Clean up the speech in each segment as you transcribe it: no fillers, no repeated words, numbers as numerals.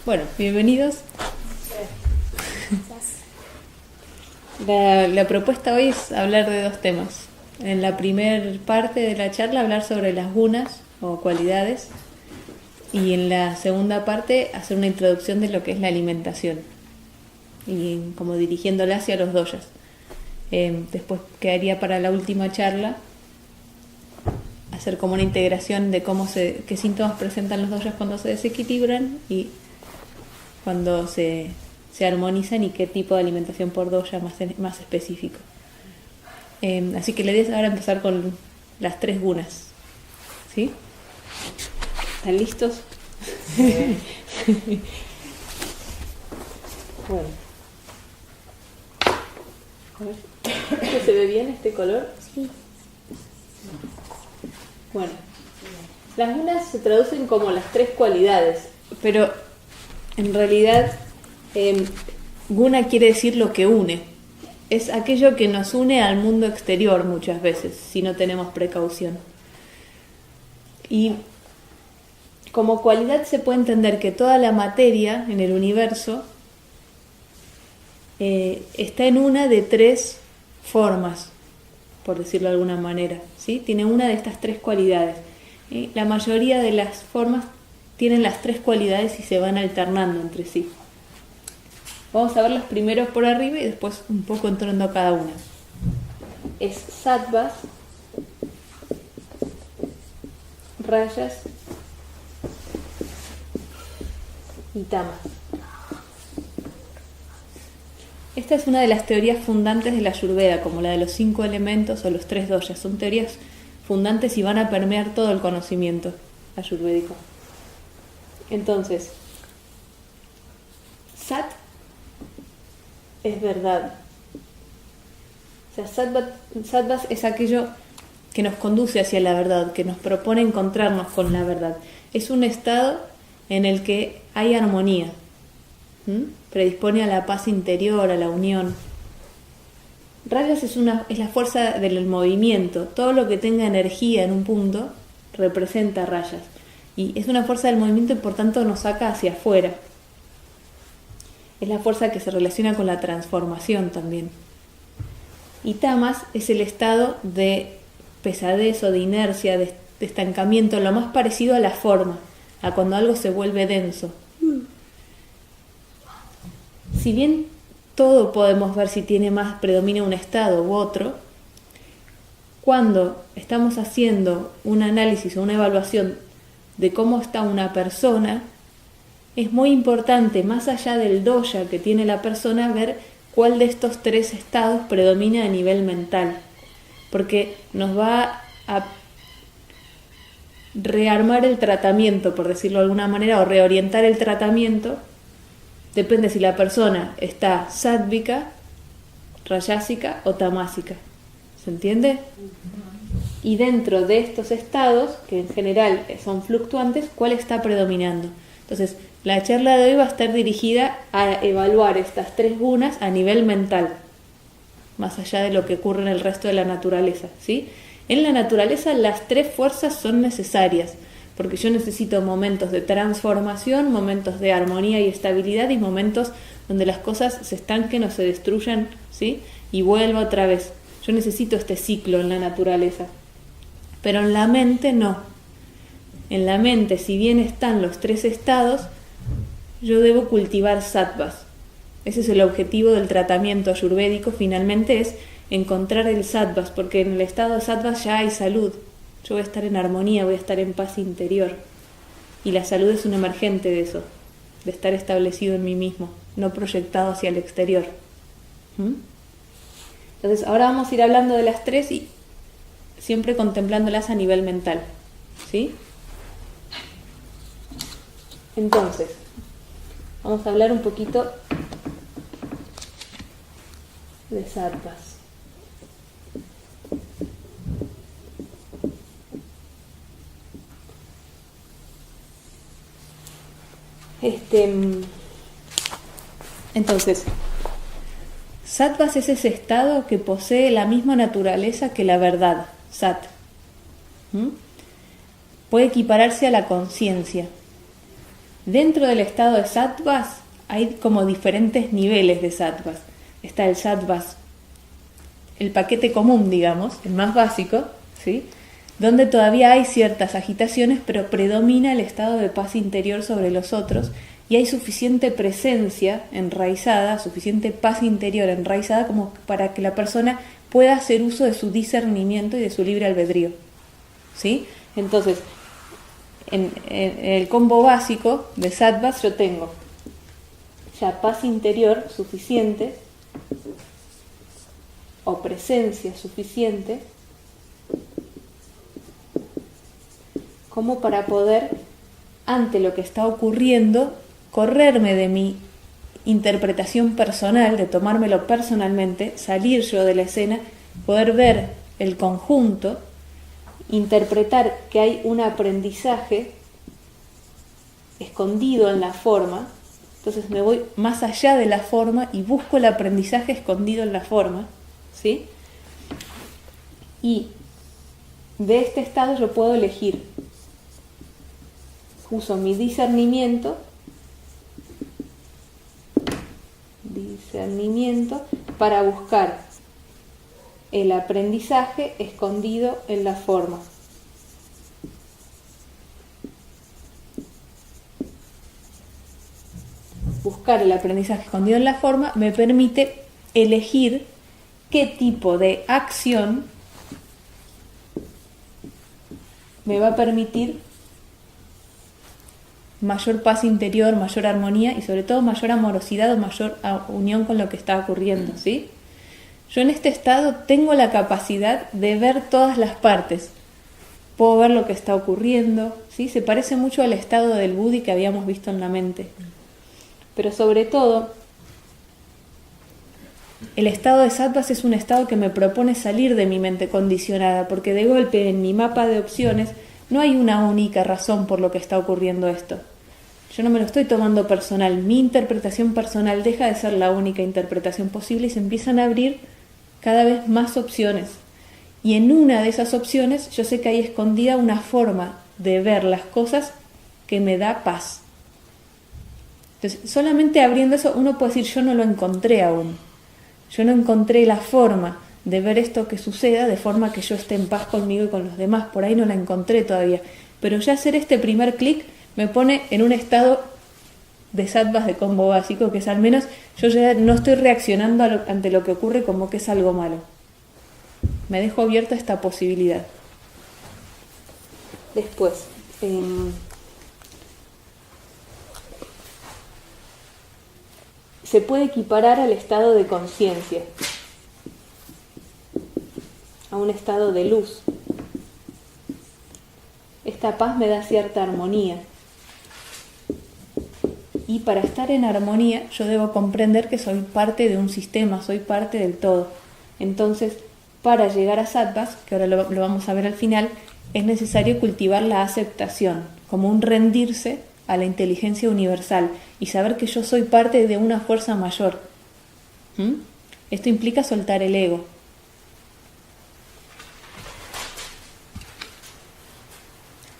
Bueno, bienvenidos. La propuesta hoy es hablar de dos temas. En la primera parte de la charla hablar sobre las gunas o cualidades y en la segunda parte hacer una introducción de lo que es la alimentación y como dirigiéndola hacia los doyas. Después quedaría para la última charla hacer como una integración de qué síntomas presentan los doyas cuando se desequilibran y cuando se armonizan y qué tipo de alimentación por doya más específico. Así que la idea es ahora empezar con las tres gunas. ¿Sí? ¿Están listos? Bueno. A ver. ¿Se ve bien este color? Sí. Bueno. Las gunas se traducen como las tres cualidades, pero en realidad guna quiere decir lo que une. Es aquello que nos une al mundo exterior muchas veces, si no tenemos precaución. Y como cualidad se puede entender que toda la materia en el universo está en una de tres formas, por decirlo de alguna manera, ¿sí? Tiene una de estas tres cualidades. La mayoría de las formas tienen las tres cualidades y se van alternando entre sí. Vamos a ver los primeros por arriba y después un poco entrando a cada una. Es sattvas, rayas y tamas. Esta es una de las teorías fundantes de la Ayurveda, como la de los 5 elementos o los 3 doyas. Son teorías fundantes y van a permear todo el conocimiento ayurvédico. Entonces, Sat es verdad. O sea, Sattvas es aquello que nos conduce hacia la verdad, que nos propone encontrarnos con la verdad. Es un estado en el que hay armonía, predispone a la paz interior, a la unión. Rajas es la fuerza del movimiento. Todo lo que tenga energía en un punto representa rayas. Y es una fuerza del movimiento y por tanto nos saca hacia afuera. Es la fuerza que se relaciona con la transformación también. Y tamas es el estado de pesadez o de inercia, de estancamiento, lo más parecido a la forma, a cuando algo se vuelve denso. Si bien todo podemos ver si predomina un estado u otro, cuando estamos haciendo un análisis o una evaluación de cómo está una persona, es muy importante, más allá del doya que tiene la persona, ver cuál de estos tres estados predomina a nivel mental, porque nos va a rearmar el tratamiento, por decirlo de alguna manera, o reorientar el tratamiento. Depende si la persona está sátvica, rayásica o tamásica. ¿Se entiende? Y dentro de estos estados, que en general son fluctuantes, ¿cuál está predominando? Entonces, la charla de hoy va a estar dirigida a evaluar estas tres gunas a nivel mental, más allá de lo que ocurre en el resto de la naturaleza, ¿sí? En la naturaleza las tres fuerzas son necesarias, porque yo necesito momentos de transformación, momentos de armonía y estabilidad y momentos donde las cosas se estanquen o se destruyan, ¿sí? Y vuelva otra vez. Yo necesito este ciclo en la naturaleza. Pero en la mente no. En la mente, si bien están los tres estados, yo debo cultivar sattvas. Ese es el objetivo del tratamiento ayurvédico, finalmente es encontrar el sattvas, porque en el estado de sattvas ya hay salud. Yo voy a estar en armonía, voy a estar en paz interior. Y la salud es un emergente de eso, de estar establecido en mí mismo, no proyectado hacia el exterior. Entonces, ahora vamos a ir hablando de las tres y siempre contemplándolas a nivel mental, ¿sí? Entonces, vamos a hablar un poquito de sattvas. Entonces, sattvas es ese estado que posee la misma naturaleza que la verdad, sat. Puede equipararse a la conciencia. Dentro del estado de sattvas hay como diferentes niveles de sattvas. Está el sattvas, el paquete común, digamos, el más básico, ¿sí? Donde todavía hay ciertas agitaciones, pero predomina el estado de paz interior sobre los otros y hay suficiente presencia enraizada, suficiente paz interior enraizada como para que la persona pueda hacer uso de su discernimiento y de su libre albedrío, ¿sí? Entonces, en el combo básico de sattvas yo tengo ya paz interior suficiente o presencia suficiente como para poder, ante lo que está ocurriendo, correrme de mi interpretación personal, de tomármelo personalmente, salir yo de la escena, poder ver el conjunto, interpretar que hay un aprendizaje escondido en la forma. Entonces me voy más allá de la forma y busco el aprendizaje escondido en la forma, ¿sí? Y de este estado yo puedo elegir. Uso mi discernimiento para buscar el aprendizaje escondido en la forma. Buscar el aprendizaje escondido en la forma me permite elegir qué tipo de acción me va a permitir mayor paz interior, mayor armonía y sobre todo mayor amorosidad o mayor unión con lo que está ocurriendo, ¿sí? Yo en este estado tengo la capacidad de ver todas las partes. Puedo ver lo que está ocurriendo, ¿sí? Se parece mucho al estado del Buddhi que habíamos visto en la mente. Pero sobre todo, el estado de sattvas es un estado que me propone salir de mi mente condicionada, porque de golpe en mi mapa de opciones no hay una única razón por lo que está ocurriendo esto. Yo no me lo estoy tomando personal. Mi interpretación personal deja de ser la única interpretación posible y se empiezan a abrir cada vez más opciones. Y en una de esas opciones yo sé que hay escondida una forma de ver las cosas que me da paz. Entonces, solamente abriendo eso uno puede decir, yo no lo encontré aún. Yo no encontré la forma de ver esto que suceda de forma que yo esté en paz conmigo y con los demás. Por ahí no la encontré todavía. Pero ya hacer este primer clic me pone en un estado de sattvas de combo básico, que es al menos yo ya no estoy reaccionando ante lo que ocurre como que es algo malo. Me dejo abierta esta posibilidad. Después, se puede equiparar al estado de conciencia, a un estado de luz. Esta paz me da cierta armonía. Y para estar en armonía yo debo comprender que soy parte de un sistema, soy parte del todo. Entonces, para llegar a sattvas, que ahora lo vamos a ver al final, es necesario cultivar la aceptación, como un rendirse a la inteligencia universal y saber que yo soy parte de una fuerza mayor. Esto implica soltar el ego.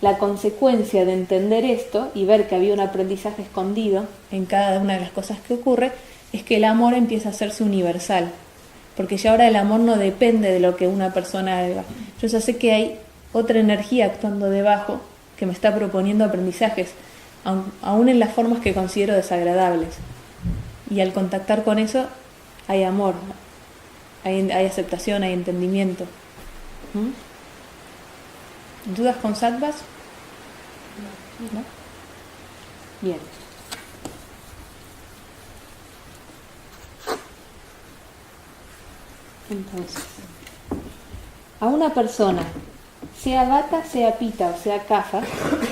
La consecuencia de entender esto y ver que había un aprendizaje escondido en cada una de las cosas que ocurre es que el amor empieza a hacerse universal, porque ya ahora el amor no depende de lo que una persona haga. Yo ya sé que hay otra energía actuando debajo que me está proponiendo aprendizajes, aún en las formas que considero desagradables. Y al contactar con eso hay amor, hay aceptación, hay entendimiento. ¿Dudas con sattvas? ¿No? Bien. Entonces, a una persona, sea vata, sea pita o sea kapha,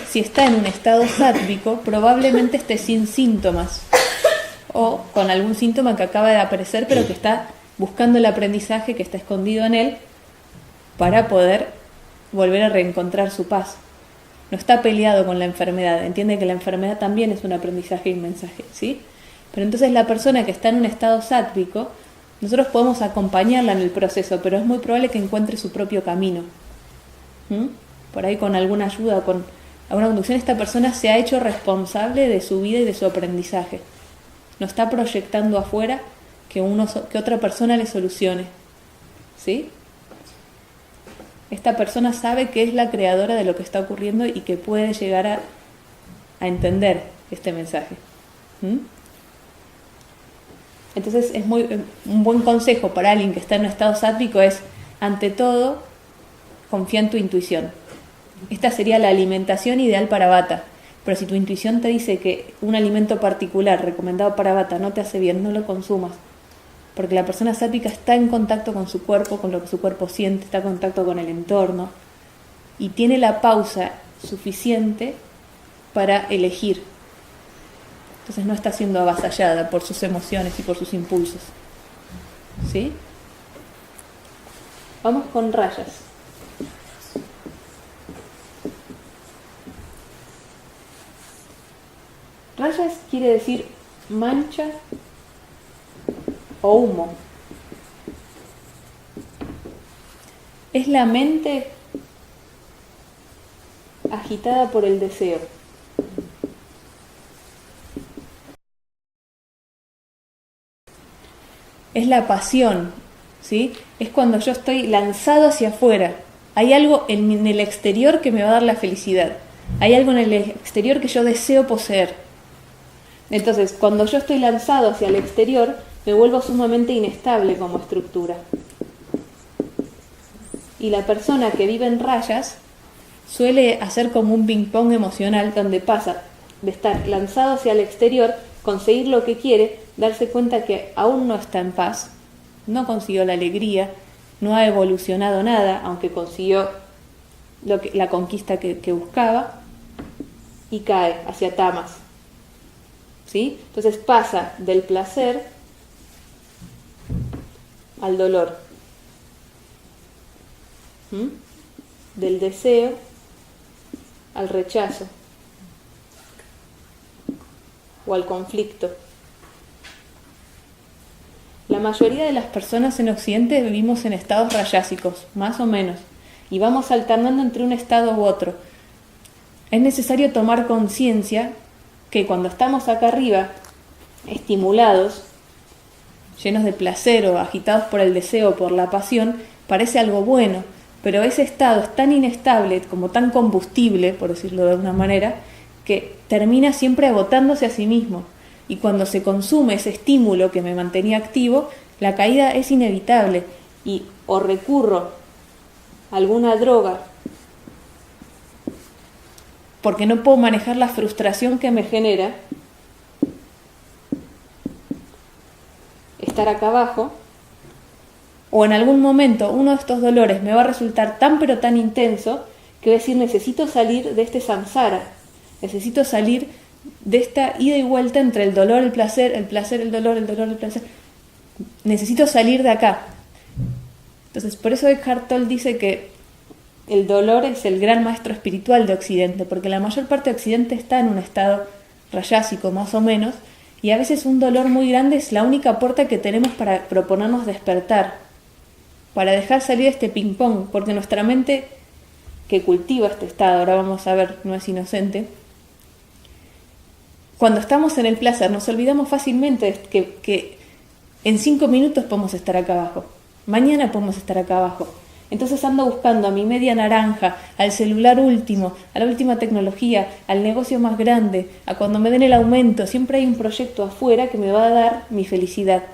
si está en un estado sátvico, probablemente esté sin síntomas o con algún síntoma que acaba de aparecer, pero que está buscando el aprendizaje que está escondido en él para poder volver a reencontrar su paz. No está peleado con la enfermedad, entiende que la enfermedad también es un aprendizaje y un mensaje, ¿sí? Pero entonces la persona que está en un estado sátvico, nosotros podemos acompañarla en el proceso, pero es muy probable que encuentre su propio camino. Por ahí con alguna ayuda, con Alguna conducción, esta persona se ha hecho responsable de su vida y de su aprendizaje. No está proyectando afuera que otra persona le solucione. ¿Sí? Esta persona sabe que es la creadora de lo que está ocurriendo y que puede llegar a entender este mensaje. Entonces un buen consejo para alguien que está en un estado sátvico es, ante todo, confía en tu intuición. Esta sería la alimentación ideal para Vata. Pero si tu intuición te dice que un alimento particular recomendado para Vata no te hace bien, no lo consumas. Porque la persona sátrica está en contacto con su cuerpo, con lo que su cuerpo siente, está en contacto con el entorno y tiene la pausa suficiente para elegir. Entonces no está siendo avasallada por sus emociones y por sus impulsos. ¿Sí? Vamos con rayas. Rayas quiere decir mancha o humo. Es la mente agitada por el deseo. Es la pasión, ¿sí? Es cuando yo estoy lanzado hacia afuera. Hay algo en el exterior que me va a dar la felicidad. Hay algo en el exterior que yo deseo poseer. Entonces, cuando yo estoy lanzado hacia el exterior, me vuelvo sumamente inestable como estructura. Y la persona que vive en rayas suele hacer como un ping-pong emocional donde pasa de estar lanzado hacia el exterior, conseguir lo que quiere, darse cuenta que aún no está en paz, no consiguió la alegría, no ha evolucionado nada, aunque consiguió la conquista que buscaba, y cae hacia tamas. ¿Sí? Entonces pasa del placer al dolor, del deseo al rechazo o al conflicto. La mayoría de las personas en Occidente vivimos en estados rayásicos, más o menos, y vamos alternando entre un estado u otro. Es necesario tomar conciencia que cuando estamos acá arriba, estimulados, llenos de placer o agitados por el deseo, por la pasión, parece algo bueno, pero ese estado es tan inestable, como tan combustible, por decirlo de alguna manera, que termina siempre agotándose a sí mismo. Y cuando se consume ese estímulo que me mantenía activo, la caída es inevitable y o recurro a alguna droga porque no puedo manejar la frustración que me genera estar acá abajo, o en algún momento uno de estos dolores me va a resultar tan pero tan intenso que voy a decir, necesito salir de este samsara, necesito salir de esta ida y vuelta entre el dolor, el placer, el dolor, el dolor, el placer. Necesito salir de acá. Entonces, por eso Eckhart Tolle dice que el dolor es el gran maestro espiritual de Occidente, porque la mayor parte de Occidente está en un estado rayásico, más o menos, y a veces un dolor muy grande es la única puerta que tenemos para proponernos despertar, para dejar salir este ping-pong, porque nuestra mente, que cultiva este estado, ahora vamos a ver, no es inocente. Cuando estamos en el placer, nos olvidamos fácilmente que en 5 minutos podemos estar acá abajo, mañana podemos estar acá abajo. Entonces ando buscando a mi media naranja, al celular último, a la última tecnología, al negocio más grande, a cuando me den el aumento. Siempre hay un proyecto afuera que me va a dar mi felicidad,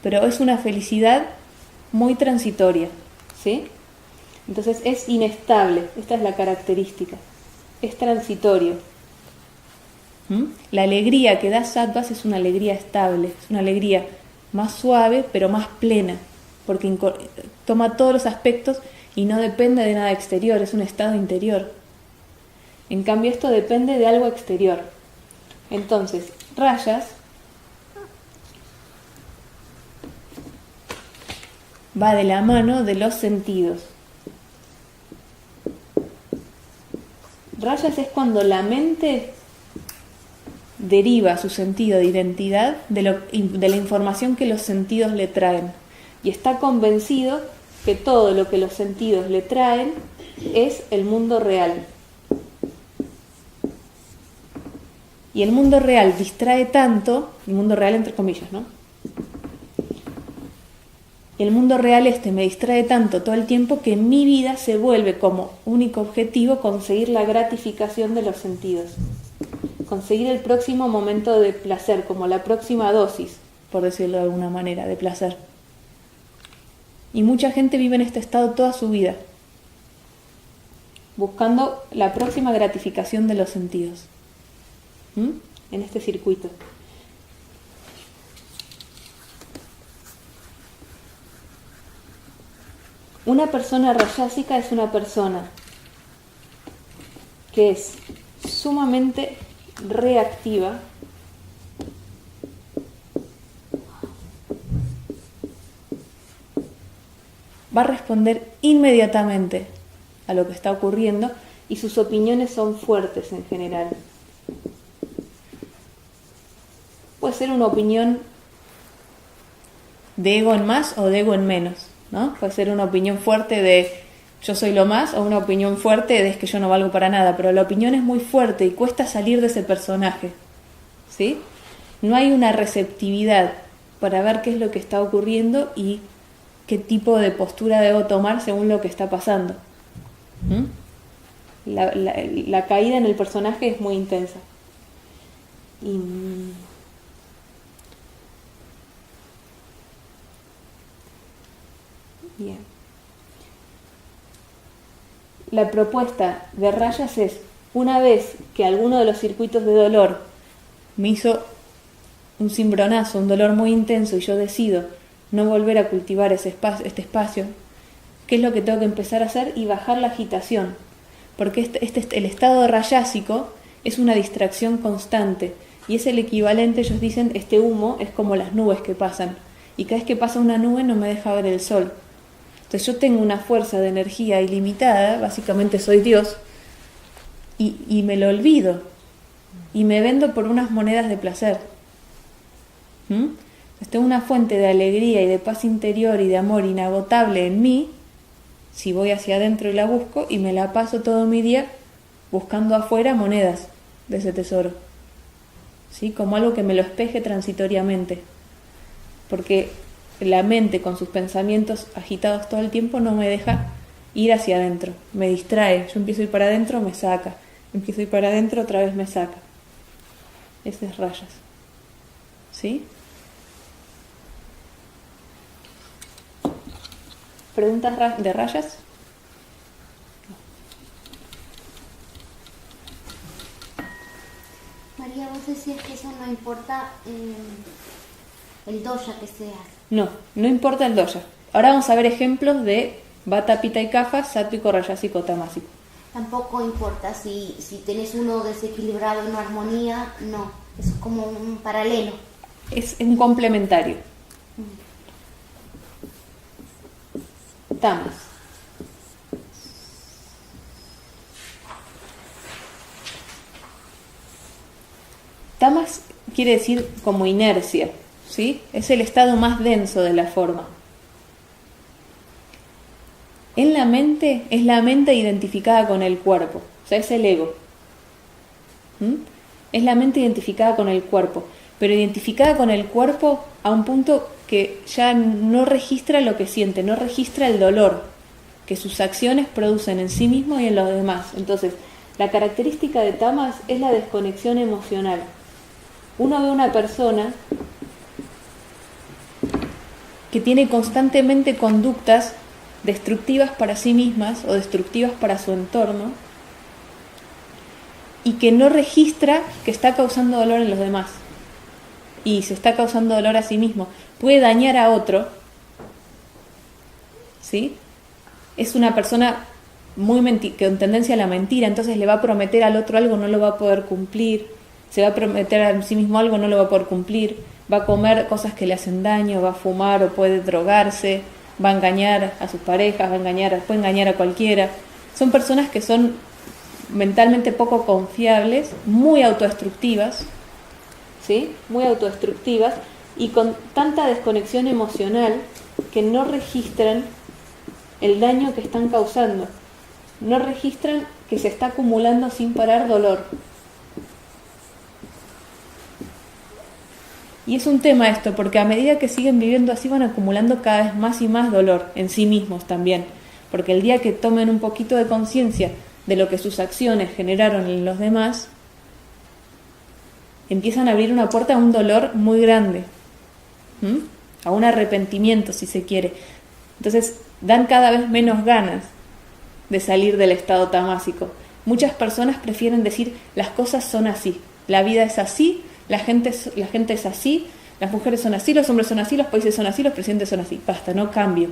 pero es una felicidad muy transitoria, ¿sí? Entonces es inestable, esta es la característica, es transitorio. La alegría que da sattvas es una alegría estable, es una alegría más suave pero más plena, porque toma todos los aspectos y no depende de nada exterior, es un estado interior. En cambio esto depende de algo exterior. Entonces, rayas va de la mano de los sentidos. Rayas es cuando la mente deriva su sentido de identidad de la información que los sentidos le traen. Y está convencido que todo lo que los sentidos le traen es el mundo real. Y el mundo real distrae tanto, el mundo real entre comillas, ¿no? El mundo real me distrae tanto todo el tiempo que mi vida se vuelve como único objetivo conseguir la gratificación de los sentidos. Conseguir el próximo momento de placer, como la próxima dosis, por decirlo de alguna manera, de placer. Y mucha gente vive en este estado toda su vida, buscando la próxima gratificación de los sentidos. En este circuito. Una persona rayásica es una persona que es sumamente reactiva, va a responder inmediatamente a lo que está ocurriendo y sus opiniones son fuertes en general. Puede ser una opinión de ego en más o de ego en menos, ¿no? Puede ser una opinión fuerte de yo soy lo más o una opinión fuerte de es que yo no valgo para nada, pero la opinión es muy fuerte y cuesta salir de ese personaje, ¿sí? No hay una receptividad para ver qué es lo que está ocurriendo y qué tipo de postura debo tomar según lo que está pasando. La caída en el personaje es muy intensa. Bien. La propuesta de Rayas es, una vez que alguno de los circuitos de dolor me hizo un cimbronazo, un dolor muy intenso, y yo decido no volver a cultivar este espacio, ¿qué es lo que tengo que empezar a hacer? Y bajar la agitación, porque el estado rayásico es una distracción constante, y es el equivalente, ellos dicen, este humo es como las nubes que pasan, y cada vez que pasa una nube no me deja ver el sol. Entonces yo tengo una fuerza de energía ilimitada, básicamente soy Dios, y me lo olvido, y me vendo por unas monedas de placer. Entonces tengo una fuente de alegría y de paz interior y de amor inagotable en mí, si voy hacia adentro y la busco, y me la paso todo mi día buscando afuera monedas de ese tesoro, ¿sí? Como algo que me lo espeje transitoriamente, porque la mente con sus pensamientos agitados todo el tiempo no me deja ir hacia adentro, me distrae. Yo empiezo a ir para adentro, me saca, empiezo a ir para adentro, otra vez me saca. Ese es Rayas, ¿sí? ¿Preguntas de Rayas? María, vos decías que eso no importa el dosha que seas. No importa el dosha. Ahora vamos a ver ejemplos de Vata, Pitta y Kapha, sátrico, rayásico, tamásico. Tampoco importa si tenés uno desequilibrado en armonía, no. Es como un paralelo. Es un complementario. Tamas. Tamas quiere decir como inercia, ¿sí? Es el estado más denso de la forma. En la mente es la mente identificada con el cuerpo, o sea, es el ego. Es la mente identificada con el cuerpo, pero identificada con el cuerpo a un punto que ya no registra lo que siente, no registra el dolor que sus acciones producen en sí mismo y en los demás. Entonces, la característica de tamas es la desconexión emocional. Uno ve una persona que tiene constantemente conductas destructivas para sí mismas o destructivas para su entorno y que no registra que está causando dolor en los demás y se está causando dolor a sí mismo. Puede dañar a otro, ¿sí? Es una persona con tendencia a la mentira, entonces le va a prometer al otro algo, no lo va a poder cumplir. Se va a prometer a sí mismo algo, no lo va a poder cumplir. Va a comer cosas que le hacen daño, va a fumar o puede drogarse, va a engañar a sus parejas, puede engañar a cualquiera. Son personas que son mentalmente poco confiables, muy autodestructivas, ¿sí? Muy autodestructivas y con tanta desconexión emocional que no registran el daño que están causando, no registran que se está acumulando sin parar dolor. Y es un tema esto, porque a medida que siguen viviendo así van acumulando cada vez más y más dolor en sí mismos también. Porque el día que tomen un poquito de conciencia de lo que sus acciones generaron en los demás, empiezan a abrir una puerta a un dolor muy grande, a un arrepentimiento si se quiere. Entonces dan cada vez menos ganas de salir del estado tamásico. Muchas personas prefieren decir las cosas son así, la vida es así, la gente es así, las mujeres son así, los hombres son así, los países son así, los presidentes son así. Basta, no cambio.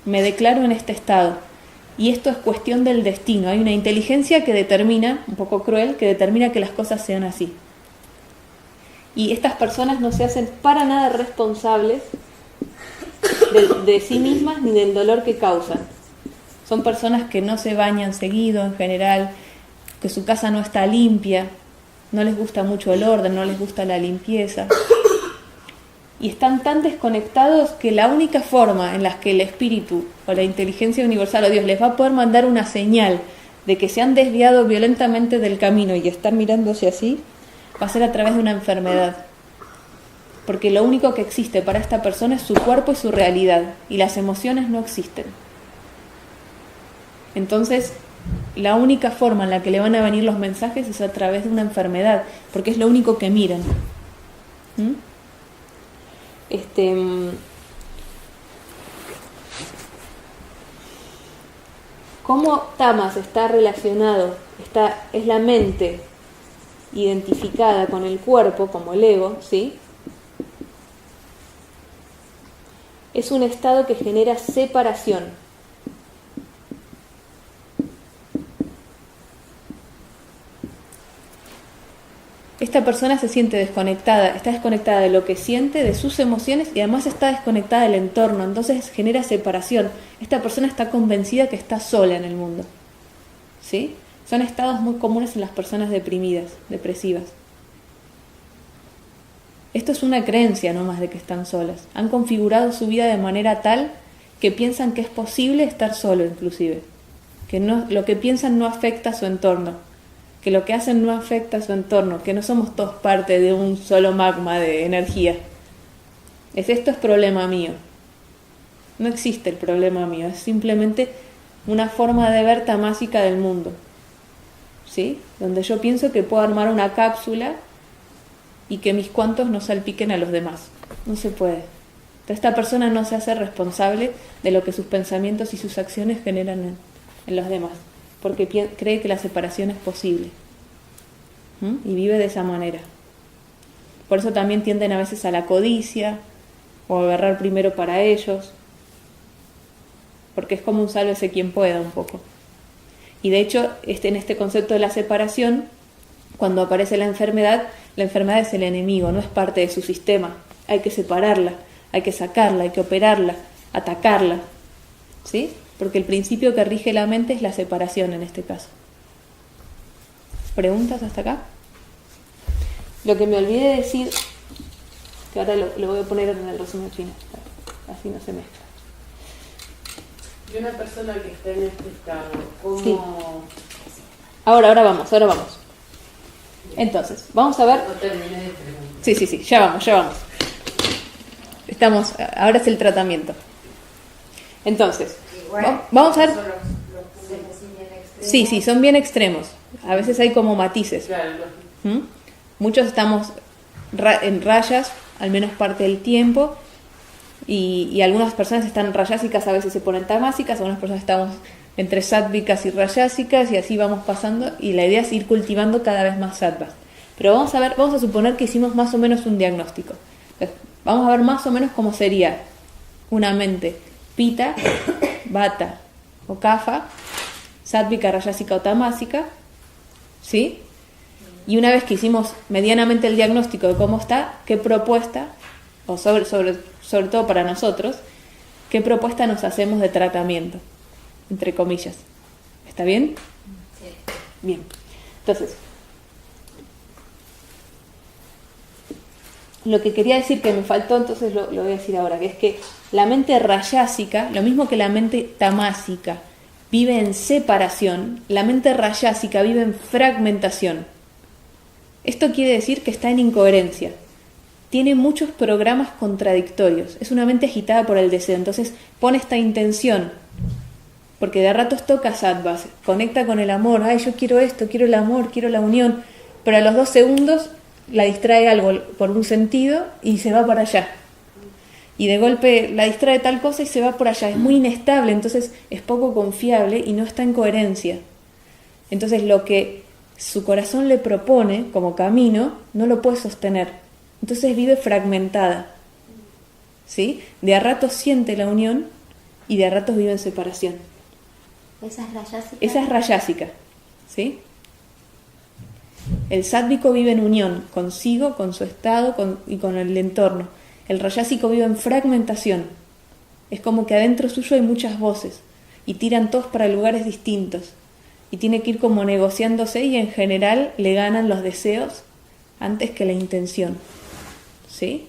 Me declaro en este estado. Y esto es cuestión del destino. Hay una inteligencia que determina, un poco cruel, que determina que las cosas sean así. Y estas personas no se hacen para nada responsables de sí mismas ni del dolor que causan. Son personas que no se bañan seguido en general, que su casa no está limpia, no les gusta mucho el orden, no les gusta la limpieza. Y están tan desconectados que la única forma en la que el espíritu o la inteligencia universal o Dios les va a poder mandar una señal de que se han desviado violentamente del camino y están mirándose así, va a ser a través de una enfermedad. Porque lo único que existe para esta persona es su cuerpo y su realidad, y las emociones no existen. Entonces, la única forma en la que le van a venir los mensajes es a través de una enfermedad, porque es lo único que miran. ¿Cómo tamas está relacionado? Es la mente identificada con el cuerpo, como el ego, ¿sí? Es un estado que genera separación. Esta persona se siente desconectada, está desconectada de lo que siente, de sus emociones y además está desconectada del entorno, entonces genera separación. Esta persona está convencida que está sola en el mundo. ¿Sí? Son estados muy comunes en las personas deprimidas, depresivas. Esto es una creencia nomás de que están solas. Han configurado su vida de manera tal que piensan que es posible estar solo inclusive. Que lo que piensan no afecta a su entorno. Que lo que hacen no afecta a su entorno, que no somos todos parte de un solo magma de energía. Esto es problema mío. No existe el problema mío, es simplemente una forma de ver tamásica del mundo. ¿Sí? Donde yo pienso que puedo armar una cápsula y que mis cuantos no salpiquen a los demás. No se puede. Entonces, esta persona no se hace responsable de lo que sus pensamientos y sus acciones generan en los demás. Porque cree que la separación es posible. Y vive de esa manera. Por eso también tienden a veces a la codicia, o a agarrar primero para ellos, porque es como un sálvese quien pueda un poco. Y de hecho, en este concepto de la separación, cuando aparece la enfermedad es el enemigo, no es parte de su sistema. Hay que separarla, hay que sacarla, hay que operarla, atacarla. ¿Sí? Porque el principio que rige la mente es la separación en este caso. ¿Preguntas hasta acá? Lo que me olvidé de decir, que ahora lo voy a poner en el resumen chino, así no se mezcla. Y una persona que está en este estado, ¿cómo...? Sí. Ahora vamos. Entonces, vamos a ver... No terminé de preguntar. Sí, ya vamos. Ahora es el tratamiento. Entonces, vamos a ver... Sí, son bien extremos. A veces hay como matices. Claro. Muchos estamos en rayas, al menos parte del tiempo, y algunas personas están rayásicas, a veces se ponen tamásicas, algunas personas estamos entre sáttvicas y rayásicas, y así vamos pasando, y la idea es ir cultivando cada vez más sattvas. Pero vamos a suponer que hicimos más o menos un diagnóstico. Entonces, vamos a ver más o menos cómo sería una mente pita, vata o kapha, sátvica, rayásica o tamásica, ¿sí? Y una vez que hicimos medianamente el diagnóstico de cómo está, qué propuesta, o sobre todo para nosotros, qué propuesta nos hacemos de tratamiento, entre comillas. ¿Está bien? Sí. Bien. Entonces, lo que quería decir que me faltó, entonces lo voy a decir ahora, que es que la mente rayásica, lo mismo que la mente tamásica, vive en separación, la mente rayásica vive en fragmentación. Esto quiere decir que está en incoherencia. tiene muchos programas contradictorios. Es una mente agitada por el deseo. Entonces pone esta intención, porque de a ratos toca sattvas, conecta con el amor. Ay, yo quiero esto, quiero el amor, quiero la unión. Pero a los 2 segundos la distrae algo por un sentido y se va para allá. Y de golpe la distrae tal cosa y se va por allá. Es muy inestable, entonces es poco confiable y no está en coherencia. Entonces lo que su corazón le propone como camino no lo puede sostener. Entonces vive fragmentada. ¿Sí? De a ratos siente la unión y de a ratos vive en separación. ¿Esa es rayásica? Esa es rayásica. ¿Sí? El sátvico vive en unión consigo, con su estado y con el entorno. El rayásico vive en fragmentación. Es como que adentro suyo hay muchas voces y tiran todos para lugares distintos. Y tiene que ir como negociándose y en general le ganan los deseos antes que la intención. ¿Sí?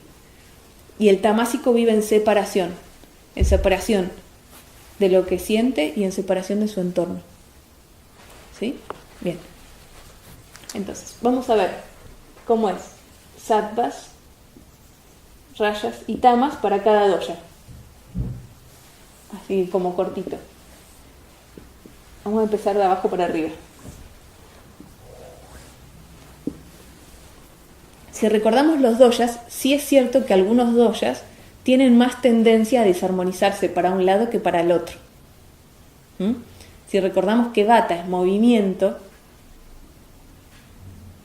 Y el tamásico vive en separación de lo que siente y en separación de su entorno. ¿Sí? Bien. Entonces, vamos a ver cómo es sattvas, rayas y tamas para cada dosha. Así como cortito. Vamos a empezar de abajo para arriba. Si recordamos los doshas, sí es cierto que algunos doshas tienen más tendencia a desarmonizarse para un lado que para el otro. Si recordamos que vata es movimiento,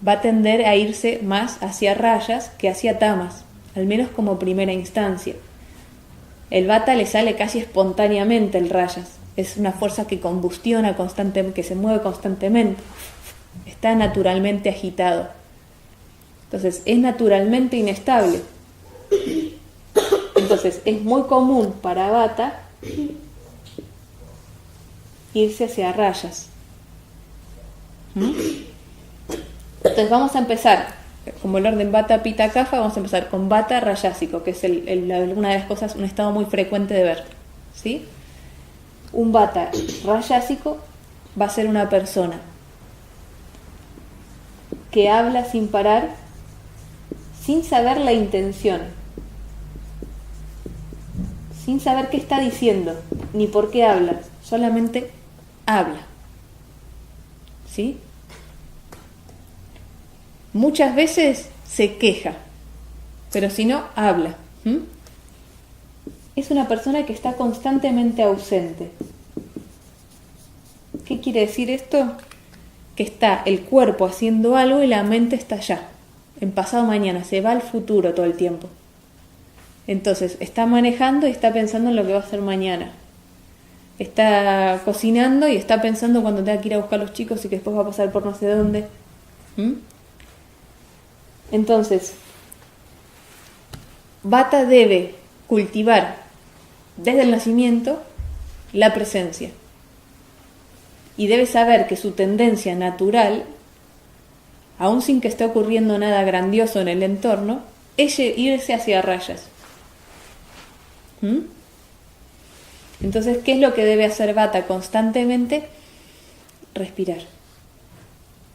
va a tender a irse más hacia rayas que hacia tamas, al menos como primera instancia. El vata le sale casi espontáneamente el rayas, es una fuerza que combustiona constantemente, que se mueve constantemente, está naturalmente agitado. Entonces es naturalmente inestable. Entonces es muy común para vata irse hacia rayas. Entonces vamos a empezar, como el orden vata, pita, kapha, vamos a empezar con vata rayásico, que es una de las cosas, un estado muy frecuente de ver. ¿Sí? Un vata rayásico va a ser una persona que habla sin parar, sin saber la intención, sin saber qué está diciendo, ni por qué habla, solamente habla. ¿Sí? Muchas veces se queja, pero si no, habla. Es una persona que está constantemente ausente. ¿Qué quiere decir esto? Que está el cuerpo haciendo algo y la mente está allá, en pasado mañana, se va al futuro todo el tiempo. Entonces, está manejando y está pensando en lo que va a hacer mañana. Está cocinando y está pensando cuando tenga que ir a buscar a los chicos y que después va a pasar por no sé dónde. Entonces, vata debe cultivar desde el nacimiento la presencia. Y debe saber que su tendencia natural, aun sin que esté ocurriendo nada grandioso en el entorno, es irse hacia rayas. Entonces, ¿qué es lo que debe hacer vata constantemente? Respirar.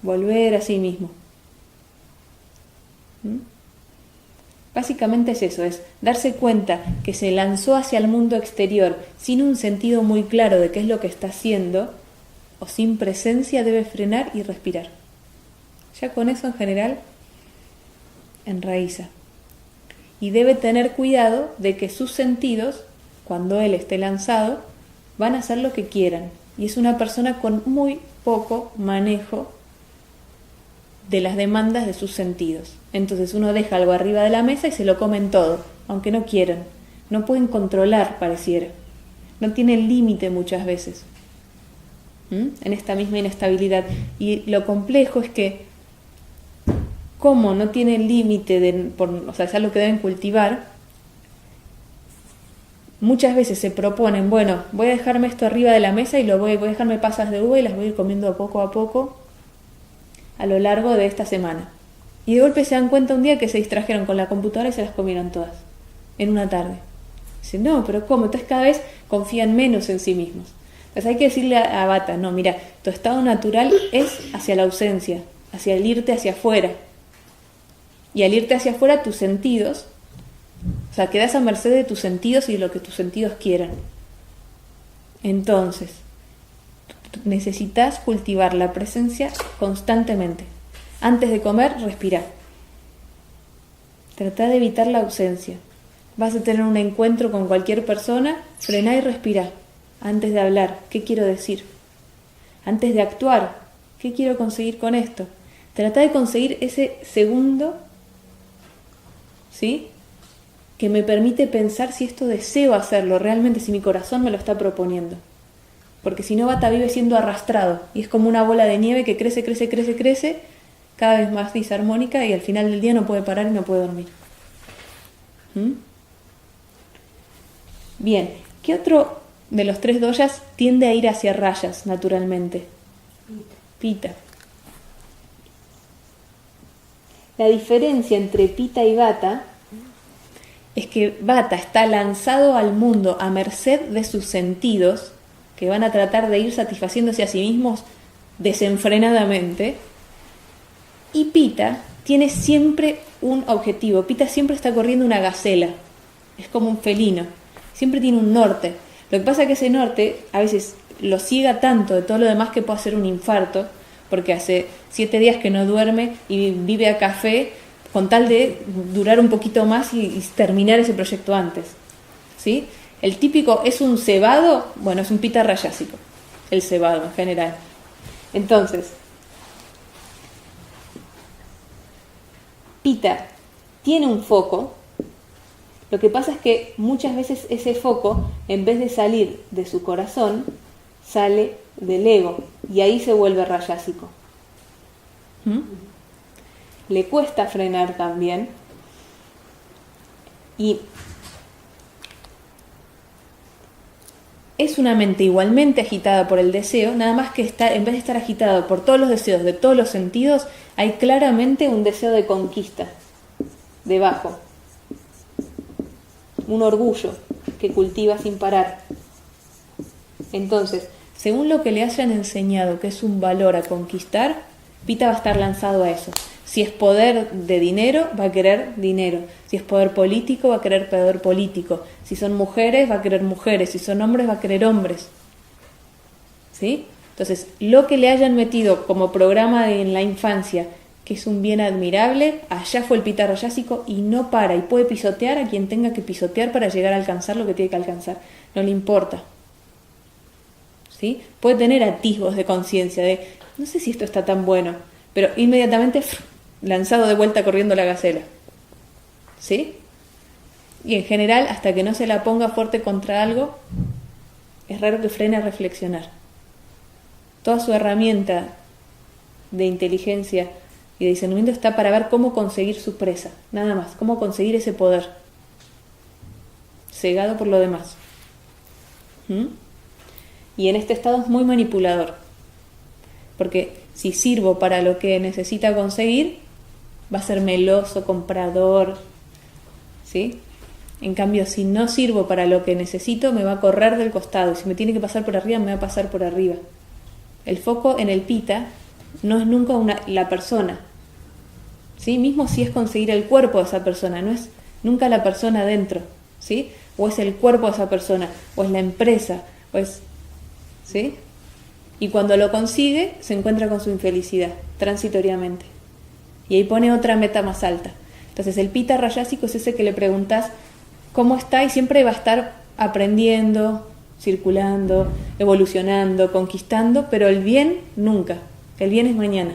Volver a sí mismo. Básicamente es eso, es darse cuenta que se lanzó hacia el mundo exterior sin un sentido muy claro de qué es lo que está haciendo, o sin presencia, debe frenar y respirar. Ya con eso en general enraiza. Y debe tener cuidado de que sus sentidos, cuando él esté lanzado, van a hacer lo que quieran. Y es una persona con muy poco manejo de las demandas de sus sentidos. Entonces uno deja algo arriba de la mesa y se lo comen todo, aunque no quieran. No pueden controlar, pareciera. No tienen límite muchas veces. En esta misma inestabilidad. Y lo complejo es que, como no tienen límite, o sea, es algo que deben cultivar, muchas veces se proponen, bueno, voy a dejarme esto arriba de la mesa y voy a dejarme pasas de uva y las voy a ir comiendo poco a poco a lo largo de esta semana. Y de golpe se dan cuenta un día que se distrajeron con la computadora y se las comieron todas, en una tarde. Dicen, no, pero ¿cómo? Entonces cada vez confían menos en sí mismos. Entonces hay que decirle a Vata, no, mira, tu estado natural es hacia la ausencia, hacia el irte hacia afuera. Y al irte hacia afuera, tus sentidos, o sea, quedas a merced de tus sentidos y de lo que tus sentidos quieran. Entonces, necesitas cultivar la presencia constantemente. Antes de comer, respira. Trata de evitar la ausencia. Vas a tener un encuentro con cualquier persona, frená y respira. Antes de hablar, ¿qué quiero decir? Antes de actuar, ¿qué quiero conseguir con esto? Trata de conseguir ese segundo, ¿sí?, que me permite pensar si esto deseo hacerlo realmente, si mi corazón me lo está proponiendo. Porque si no, vive siendo arrastrado y es como una bola de nieve que crece, crece, crece, crece, cada vez más disarmónica, y al final del día no puede parar y no puede dormir. Bien, ¿qué otro de los 3 doyas tiende a ir hacia rayas naturalmente? Pita. La diferencia entre Pita y Vata es que Vata está lanzado al mundo a merced de sus sentidos, que van a tratar de ir satisfaciéndose a sí mismos desenfrenadamente, y Pita tiene siempre un objetivo. Pita siempre está corriendo una gacela, es como un felino, siempre tiene un norte. Lo que pasa es que ese norte a veces lo ciega tanto de todo lo demás que puede hacer un infarto, porque hace 7 días que no duerme y vive a café con tal de durar un poquito más y terminar ese proyecto antes, ¿sí? El típico es un cebado, bueno, es un Pita rayásico, el cebado en general. Entonces, Pita tiene un foco. Lo que pasa es que muchas veces ese foco, en vez de salir de su corazón, sale del ego, y ahí se vuelve rayásico. Le cuesta frenar también, y es una mente igualmente agitada por el deseo, nada más que en vez de estar agitada por todos los deseos de todos los sentidos, hay claramente un deseo de conquista debajo, un orgullo que cultiva sin parar. Entonces, según lo que le hayan enseñado que es un valor a conquistar, Pita va a estar lanzado a eso. Si es poder de dinero, va a querer dinero. Si es poder político, va a querer poder político. Si son mujeres, va a querer mujeres. Si son hombres, va a querer hombres. ¿Sí? Entonces, lo que le hayan metido como programa en la infancia, que es un bien admirable, allá fue el Pita rayásico y no para. Y puede pisotear a quien tenga que pisotear para llegar a alcanzar lo que tiene que alcanzar. No le importa. ¿Sí? Puede tener atisbos de conciencia de, no sé si esto está tan bueno, pero inmediatamente lanzado de vuelta corriendo la gacela. ¿Sí? Y en general, hasta que no se la ponga fuerte contra algo, es raro que frene a reflexionar. Toda su herramienta de inteligencia y de discernimiento está para ver cómo conseguir su presa, nada más, cómo conseguir ese poder, cegado por lo demás. Y en este estado es muy manipulador, porque si sirvo para lo que necesita conseguir, va a ser meloso, comprador, ¿sí? En cambio, si no sirvo para lo que necesito, me va a correr del costado, y si me tiene que pasar por arriba, me va a pasar por arriba. El foco en el Pita no es nunca la persona, ¿sí? Mismo si es conseguir el cuerpo de esa persona, no es nunca la persona dentro, ¿sí? O es el cuerpo de esa persona, o es la empresa, o es, ¿sí? Y cuando lo consigue, se encuentra con su infelicidad, transitoriamente. Y ahí pone otra meta más alta. Entonces el Pita rayásico es ese que le preguntás cómo está, y siempre va a estar aprendiendo, circulando, evolucionando, conquistando, pero el bien nunca. El bien es mañana.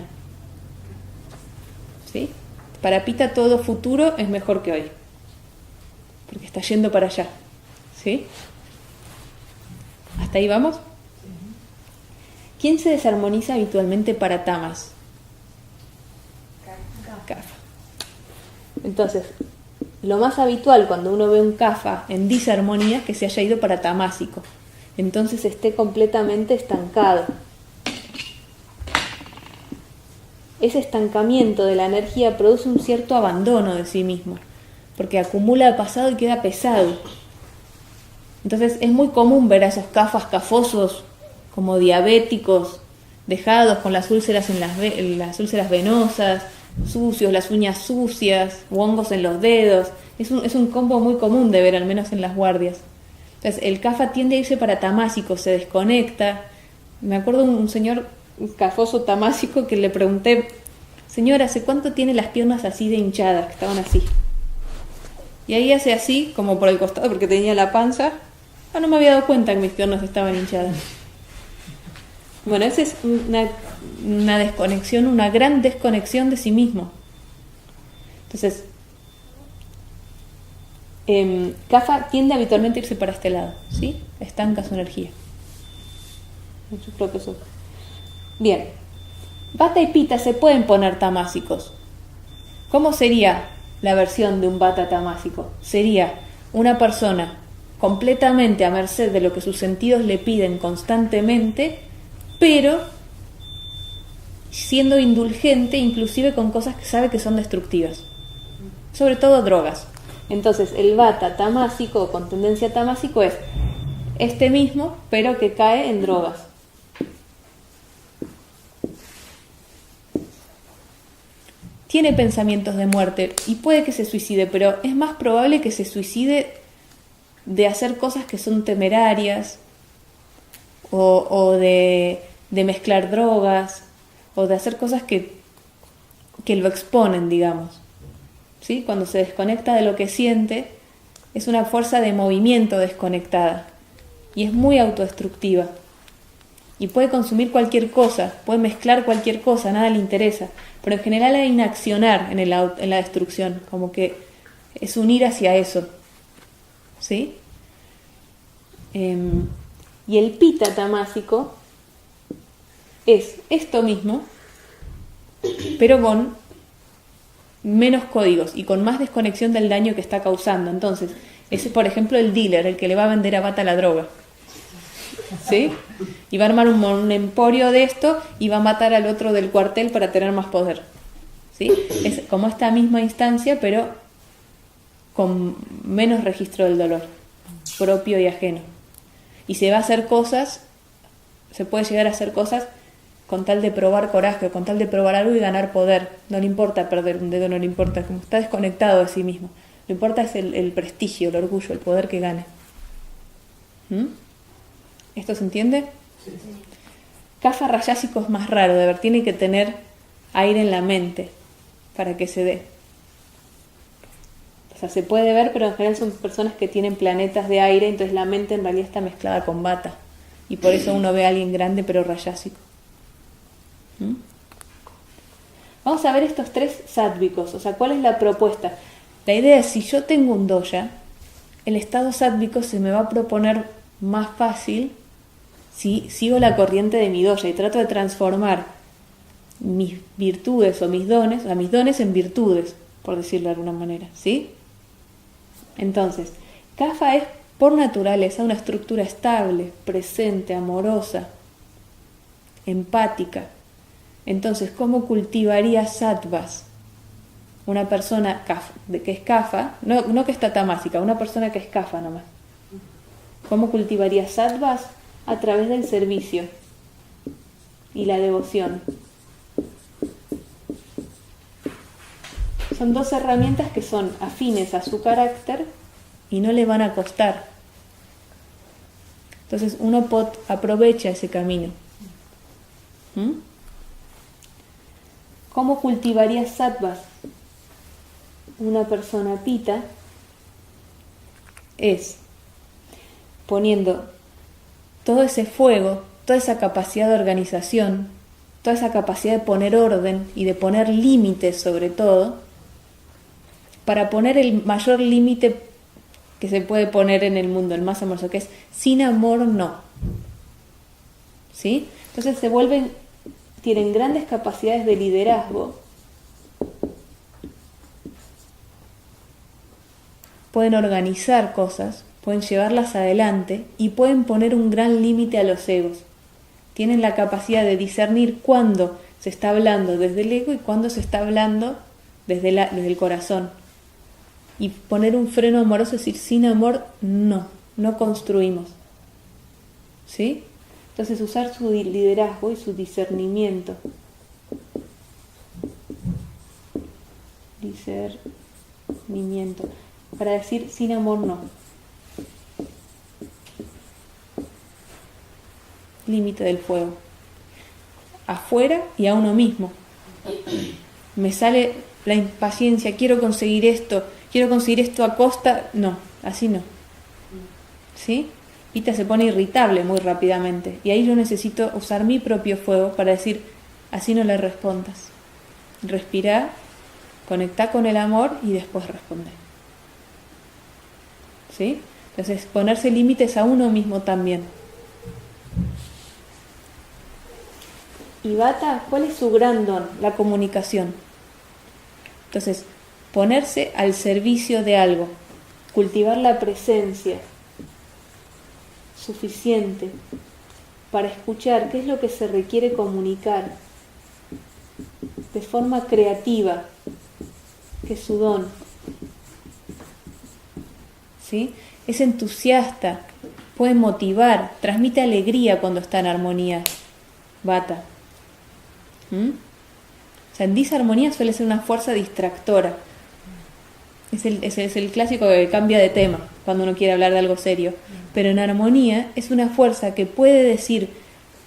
¿Sí? Para Pita todo futuro es mejor que hoy, porque está yendo para allá. ¿Sí? ¿Hasta ahí vamos? ¿Quién se desarmoniza habitualmente para Tamas? Kapha. Entonces, lo más habitual cuando uno ve un Kapha en disarmonía es que se haya ido para tamásico. Entonces esté completamente estancado. Ese estancamiento de la energía produce un cierto abandono de sí mismo, porque acumula el pasado y queda pesado. Entonces es muy común ver a esos Kaphas cafosos, como diabéticos, dejados con las úlceras en las úlceras venosas, sucios, las uñas sucias, o hongos en los dedos. Es un combo muy común de ver, al menos en las guardias. Entonces, el Kapha tiende a irse para tamásico, se desconecta. Me acuerdo un señor cafoso tamásico que le pregunté, señora, ¿hace cuánto tiene las piernas así de hinchadas, que estaban así? Y ahí hace así, como por el costado, porque tenía la panza. No me había dado cuenta que mis piernas estaban hinchadas. Bueno, esa es una desconexión, una gran desconexión de sí mismo. Entonces, Kapha tiende habitualmente a irse para este lado, ¿sí? Estanca su energía en sus propios ojos. Bien, Vata y Pitta se pueden poner tamásicos. ¿Cómo sería la versión de un Vata tamásico? Sería una persona completamente a merced de lo que sus sentidos le piden constantemente, pero siendo indulgente inclusive con cosas que sabe que son destructivas, sobre todo drogas. Entonces el Vata tamásico o con tendencia tamásico es este mismo, pero que cae en drogas. Tiene pensamientos de muerte y puede que se suicide, pero es más probable que se suicide de hacer cosas que son temerarias o de mezclar drogas o de hacer cosas que lo exponen, digamos. ¿Sí? Cuando se desconecta de lo que siente, es una fuerza de movimiento desconectada y es muy autodestructiva. Y puede consumir cualquier cosa, puede mezclar cualquier cosa, nada le interesa. Pero en general hay inaccionar en la destrucción, como que es unir hacia eso. ¿Sí? Y el Pitta tamásico es esto mismo, pero con menos códigos y con más desconexión del daño que está causando. Entonces, ese por ejemplo el dealer, el que le va a vender a Vata la droga. ¿Sí? Y va a armar un emporio de esto y va a matar al otro del cuartel para tener más poder. ¿Sí? Es como esta misma instancia, pero con menos registro del dolor, propio y ajeno. Y se va a hacer cosas, se puede llegar a hacer cosas con tal de probar coraje, con tal de probar algo y ganar poder. No le importa perder un dedo, no le importa, como está desconectado de sí mismo. Lo que importa es el prestigio, el orgullo, el poder que gane. ¿Esto se entiende? Sí. Kapha rayásico es más raro de ver, tiene que tener aire en la mente para que se dé. O sea, se puede ver, pero en general son personas que tienen planetas de aire, entonces la mente en realidad está mezclada con Vata. Y por eso uno ve a alguien grande pero rayásico. Vamos a ver estos tres sádvicos, o sea, ¿cuál es la propuesta? La idea es, si yo tengo un dosha, el estado sádvico se me va a proponer más fácil si sigo la corriente de mi dosha y trato de transformar mis virtudes o mis dones en virtudes, por decirlo de alguna manera, ¿sí? Entonces, Kapha es por naturaleza una estructura estable, presente, amorosa, empática. Entonces, ¿cómo cultivaría sattvas? Una persona que es Kapha, no que está tamásica, una persona que es Kapha nomás. ¿Cómo cultivaría sattvas? A través del servicio y la devoción. Son dos herramientas que son afines a su carácter y no le van a costar. Entonces uno aprovecha ese camino. ¿Cómo cultivaría sattvas? Una persona Pitta es poniendo todo ese fuego, toda esa capacidad de organización, toda esa capacidad de poner orden y de poner límites sobre todo, para poner el mayor límite que se puede poner en el mundo, el más amoroso, que es sin amor no. ¿Sí? Entonces tienen grandes capacidades de liderazgo, pueden organizar cosas, pueden llevarlas adelante y pueden poner un gran límite a los egos. Tienen la capacidad de discernir cuándo se está hablando desde el ego y cuándo se está hablando desde el corazón. Y poner un freno amoroso, es decir, sin amor no construimos. ¿Sí? Entonces usar su liderazgo y su discernimiento. discernimiento. Para decir sin amor no. Límite del fuego. Afuera y a uno mismo. Me sale la impaciencia, quiero conseguir esto a costa. No, así no. ¿Sí? Pita se pone irritable muy rápidamente. Y ahí yo necesito usar mi propio fuego para decir, así no le respondas. Respirá, conectá con el amor y después responder. ¿Sí? Entonces, ponerse límites a uno mismo también. Y Vata, ¿cuál es su gran don? La comunicación. Entonces, ponerse al servicio de algo, cultivar la presencia suficiente para escuchar qué es lo que se requiere comunicar de forma creativa, que es su don. ¿Sí? Es entusiasta, puede motivar, transmite alegría cuando está en armonía. Vata. O sea, en disarmonía suele ser una fuerza distractora. Es el clásico que cambia de tema cuando uno quiere hablar de algo serio. Pero en armonía es una fuerza que puede decir,